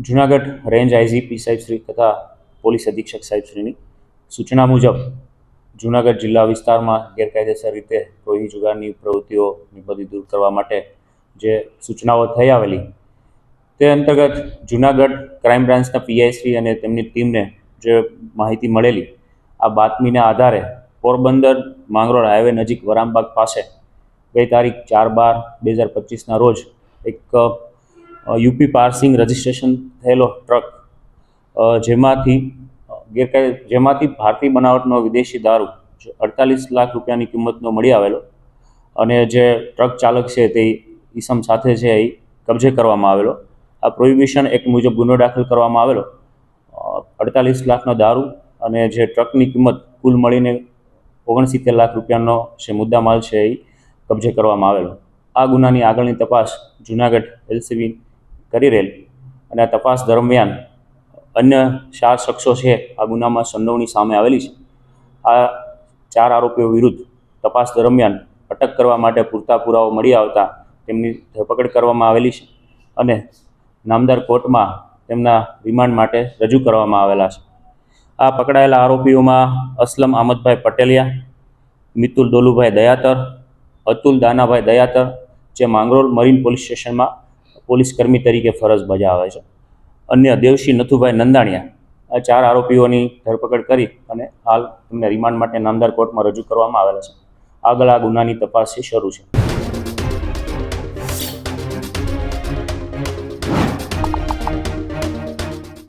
Junagadh range IGP સાહેબશ્રી તથા police અધિક્ષક સાહેબશ્રીની સૂચના મુજબ જૂનાગઢ જિલ્લા વિસ્તારમાં ગેરકાયદેસર રીતે કોઈ જુગારની પ્રવૃત્તિઓની બધી દૂર કરવા માટે જે સૂચનાઓ થઈ આવેલી તે અંતર્ગત જૂનાગઢ ક્રાઇમ બ્રાન્ચના પીઆઈશ્રી અને તેમની ટીમને જે માહિતી મળેલી, આ બાતમીના આધારે પોરબંદર માંગરોળ હાઈવે નજીક વરામબાગ પાસે ગઈ તારીખ 4/12/2025ના રોજ એક યુપી પાર્સિંગ રજિસ્ટ્રેશન થયેલો ટ્રક જેમાંથી ભારતીય બનાવટનો વિદેશી દારૂ 48 લાખ રૂપિયાની કિંમતનો મળી આવેલો અને જે ટ્રક ચાલક છે તે ઈસમ સાથે છે એ કબજે કરવામાં આવેલો. આ પ્રોહિબિશન એક્ટ મુજબ ગુનો દાખલ કરવામાં આવેલો. 48 લાખનો દારૂ અને જે ટ્રકની કિંમત કુલ મળીને 69 લાખ રૂપિયાનો જે મુદ્દામાલ છે એ કબજે કરવામાં આવેલો. આ ગુનાની આગળની તપાસ જૂનાગઢ એલસીબી કરી રહેલ અને આ તપાસ દરમિયાન અન્ય 4 શખ્સો છે આ ગુનામાં સંડોવણી સામે આવેલી છે. આ 4 આરોપીઓ વિરુદ્ધ તપાસ દરમિયાન અટક કરવા માટે પૂરતા પુરાવો મળી આવતા તેમની ધરપકડ કરવામાં આવેલી છે અને નામદાર કોર્ટમાં તેમના રિમાન્ડ માટે રજૂ કરવામાં આવેલા છે. આ પકડાયેલા આરોપીઓમાં અસલમ આમદભાઈ પટેલિયા, મિતુલ ડોલુભાઈ દયાતર, અતુલ દાનાભાઈ દયાતર, જે માંગરોળ મરીન પોલીસ સ્ટેશનમાં પોલીસ કર્મી તરીકે ફરજ બજાવે છે. અન્ય દેવશી નથુભાઈ નંદાણીયા. આ 4 આરોપીઓની ધરપકડ કરી અને હાલ તેમને રિમાન્ડ માટે નામદાર કોર્ટમાં રજૂ કરવામાં આવેલા છે. આગળ આ ગુનાની તપાસ શરૂ છે.